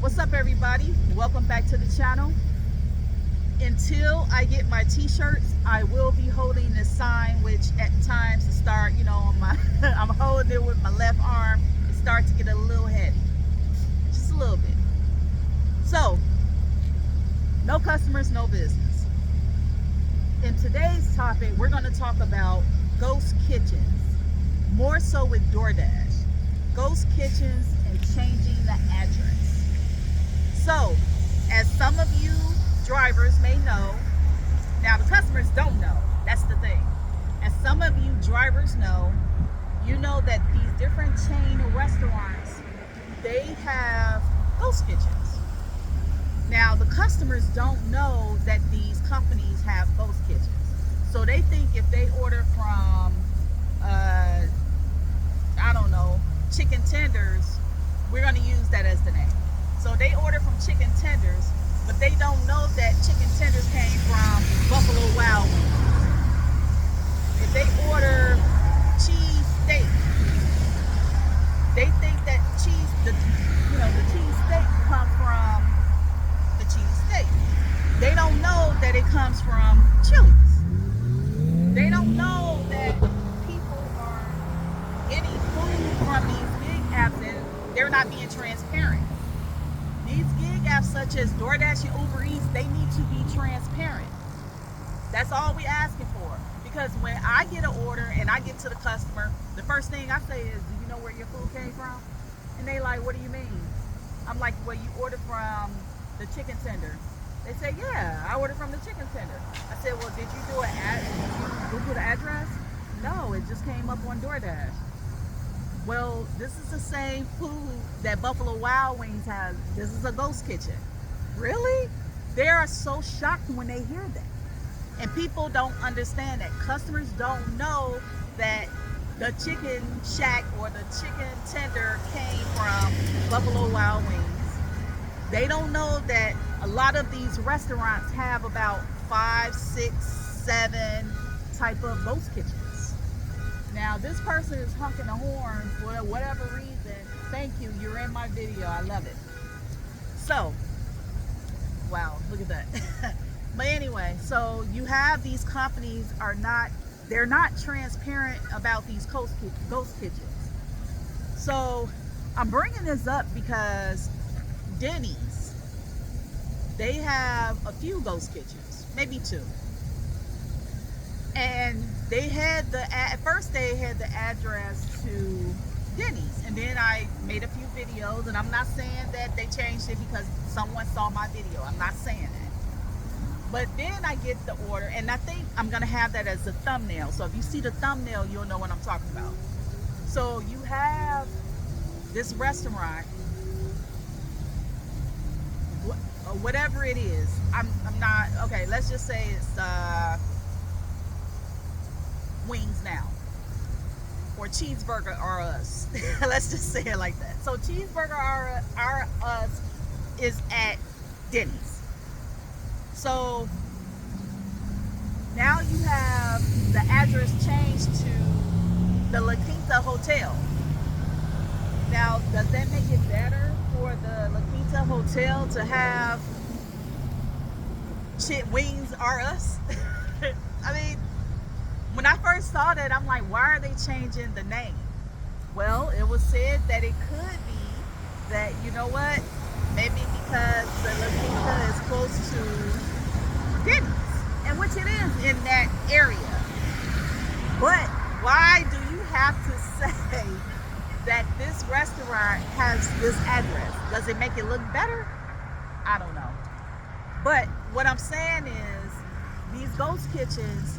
What's up, everybody? Welcome back to the channel. Until I get my t-shirts, I will be holding this sign, which at times to start, on my I'm holding it with my left arm. It starts to get a little heavy, just a little bit. So, no customers, no business. In today's topic, we're going to talk about ghost kitchens, more so with Doordash, ghost kitchens and changing the address. So, as some of you drivers may know, now the customers don't know, that's the thing. As some of you drivers know, you know that these different chain restaurants, they have ghost kitchens. Now, the customers don't know that these companies have ghost kitchens. So they think if they order from, I don't know, chicken tenders, we're going to use that as the name. So they order from chicken tenders, but they don't know that chicken tenders came from Buffalo Wild Wings. If they order cheese steak, they think that the cheese steak comes from the cheese steak. They don't know that it comes from Chili's. They don't know that people are getting food from these big apps and they're not being transparent. These gig apps such as Doordash and Ubereats, they need to be transparent. That's all we're asking for. Because when I get an order and I get to the customer, the first thing I say is, do you know where your food came from? And they like, what do you mean? I'm like, well, you ordered from the chicken tender. They say, yeah, I ordered from the chicken tender. I said, well, did you do Google the address? No, it just came up on Doordash. Well, this is the same food that Buffalo Wild Wings has. This is a ghost kitchen. Really? They are so shocked when they hear that. And people don't understand that. Customers don't know that the chicken shack or the chicken tender came from Buffalo Wild Wings. They don't know that a lot of these restaurants have about 5, 6, 7 type of ghost kitchens. Now, this person is honking a horn for whatever reason. Thank you. You're in my video. I love it. So, wow, look at that. But anyway, so you have these companies they're not transparent about these ghost kitchens. So, I'm bringing this up because Denny's, they have a few ghost kitchens, maybe 2. And they had at first they had the address to Denny's, and then I made a few videos, and I'm not saying that they changed it because someone saw my video. I'm not saying that. But then I get the order, and I think I'm gonna have that as a thumbnail. So if you see the thumbnail, you'll know what I'm talking about. So you have this restaurant, whatever it is. I'm not okay. Let's just say it's Wings Now or Cheeseburger R Us. Let's just say it like that. So Cheeseburger R Us is at Denny's. So now you have the address changed to the La Quinta Hotel. Now, does that make it better for the La Quinta Hotel to have Wings R Us? I mean, when I first saw that, I'm like, why are they changing the name? Well, it was said that it could be that, you know what, maybe because the La Quinta is close to Denny's, and which it is in that area. But why do you have to say that this restaurant has this address? Does it make it look better? I don't know. But what I'm saying is, these ghost kitchens,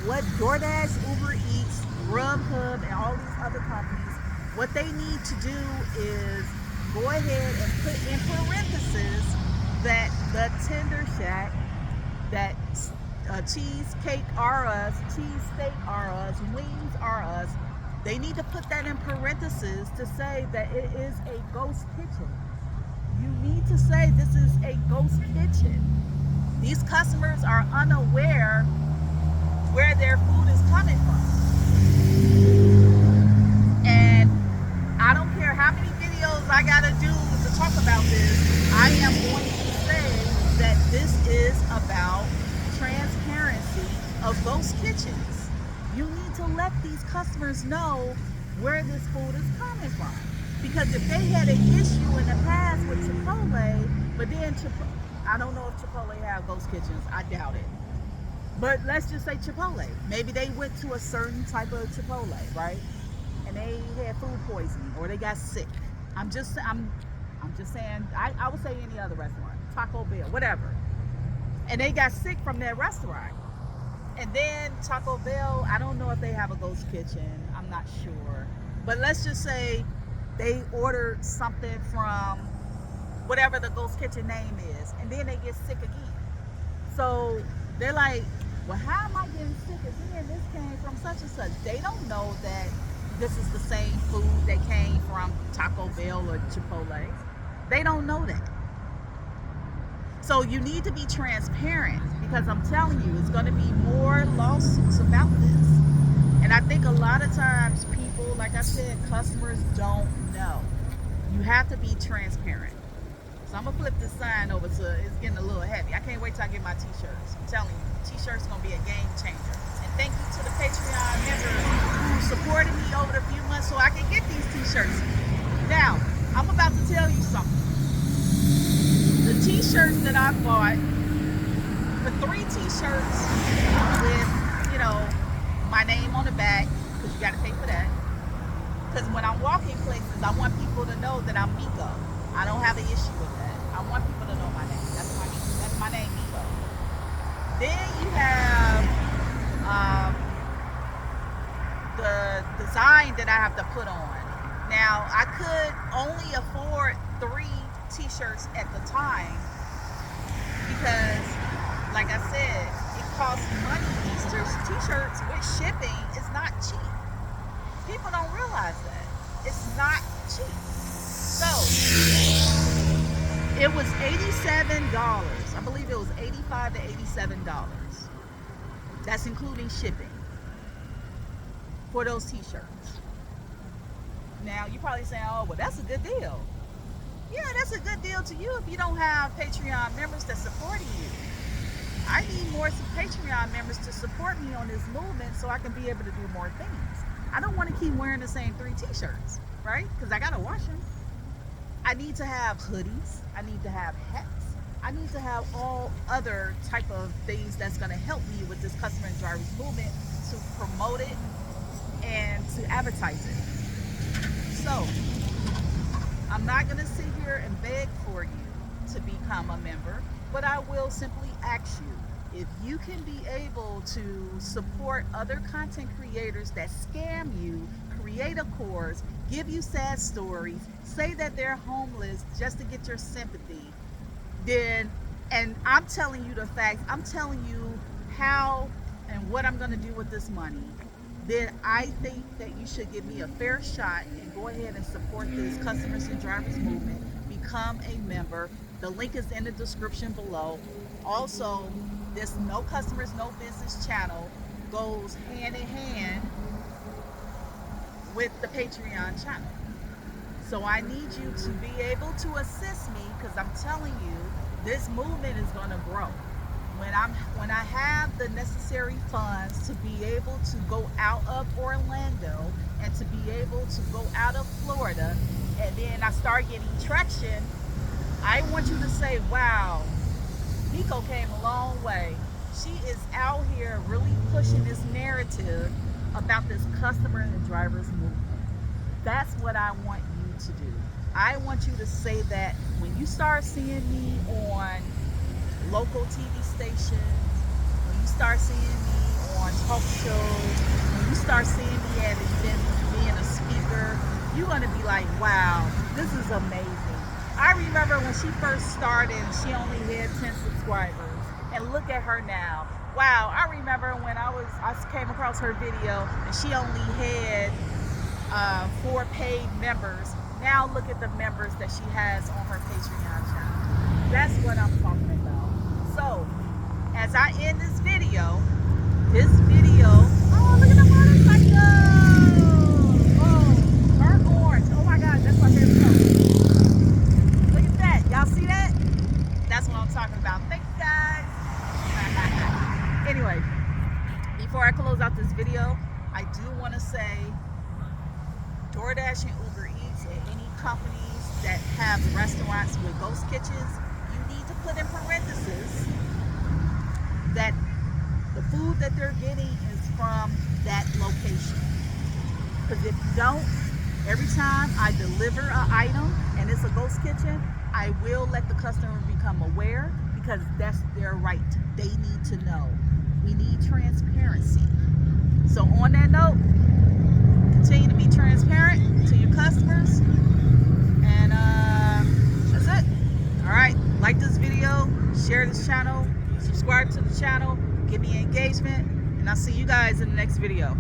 what DoorDash, Ubereats, Grubhub, and all these other companies, what they need to do is go ahead and put in parentheses that the Tender Shack, that Cheesecake R Us, Cheesesteak R Us, Wings R Us, they need to put that in parentheses to say that it is a ghost kitchen. You need to say this is a ghost kitchen. These customers are unaware where their food is coming from. And I don't care how many videos I gotta do to talk about this, I am going to say that this is about transparency of ghost kitchens. You need to let these customers know where this food is coming from. Because if they had an issue in the past with Chipotle, but then I don't know if Chipotle have ghost kitchens, I doubt it. But let's just say Chipotle. Maybe they went to a certain type of Chipotle, right? And they had food poisoning or they got sick. I'm just saying, I would say any other restaurant, Taco Bell, whatever. And they got sick from that restaurant. And then Taco Bell, I don't know if they have a ghost kitchen. I'm not sure. But let's just say they ordered something from whatever the ghost kitchen name is, and then they get sick again. So they're like, well, how am I getting sick again? This came from such and such. They don't know that this is the same food that came from Taco Bell or Chipotle. They don't know that. So you need to be transparent, because I'm telling you, it's going to be more lawsuits about this. And I think a lot of times people, like I said, customers don't know. You have to be transparent. So I'm going to flip this sign over to, it's getting a little heavy. I can't wait till I get my t-shirts. I'm telling you, t-shirts going to be a game changer. And thank you to the Patreon members who supported me over the few months so I can get these t-shirts. Now, I'm about to tell you something. The t-shirts that I bought, the 3 t-shirts with, my name on the back, because you got to pay for that. Because when I'm walking places, I want people to know that I'm Miko. I don't have an issue with that. I want people to know my name. That's my name, Miko. Then you have the design that I have to put on. Now, I could only afford 3 t-shirts at the time because, like I said, it costs money. These t-shirts with shipping is not cheap. People don't realize that. It's not cheap. So, it was $87. I believe it was $85 to $87. That's including shipping for those t-shirts. Now, you're probably saying, oh, well, that's a good deal. Yeah, that's a good deal to you if you don't have Patreon members that's supporting you. I need more Patreon members to support me on this movement so I can be able to do more things. I don't want to keep wearing the same 3 t-shirts, right? Because I got to wash them. I need to have hoodies. I need to have hats. I need to have all other type of things that's going to help me with this customer and drivers movement to promote it and to advertise it. So, I'm not going to sit here and beg for you to become a member, but I will simply ask you, if you can be able to support other content creators that scam you, create a course, give you sad stories, say that they're homeless just to get your sympathy, then, and I'm telling you the facts, I'm telling you how and what I'm going to do with this money, then I think that you should give me a fair shot and go ahead and support this customers and drivers movement. Become a member. The link is in the description below. Also, this No Customers, No Business channel goes hand in hand with the Patreon channel. So I need you to be able to assist me, because I'm telling you, this movement is going to grow. When I have the necessary funds to be able to go out of Orlando and to be able to go out of Florida, and then I start getting traction, I want you to say, wow, Miko came a long way. She is out here really pushing this narrative about this customer and drivers movement. That's what I want you to do. I want you to say that when you start seeing me on local TV stations, when you start seeing me on talk shows, when you start seeing me at events being a speaker, you're going to be like, wow, this is amazing. I remember when she first started, she only had 10 subscribers, and look at her now. Wow, I remember when I came across her video and she only had 4 paid members. Now look at the members that she has on her Patreon channel. That's what I'm talking about. So, as I end this video, oh, look at the motorcycle! Oh, burnt orange. Oh my God, that's my favorite color. Look at that. I do want to say DoorDash and Ubereats and any companies that have restaurants with ghost kitchens, you need to put in parentheses that the food that they're getting is from that location. Because if you don't, every time I deliver an item and it's a ghost kitchen, I will let the customer become aware, because that's their right. They need to know. We need transparency. So on that note, continue to be transparent to your customers. And that's it. All right, like this video, share this channel, subscribe to the channel, give me engagement, and I'll see you guys in the next video.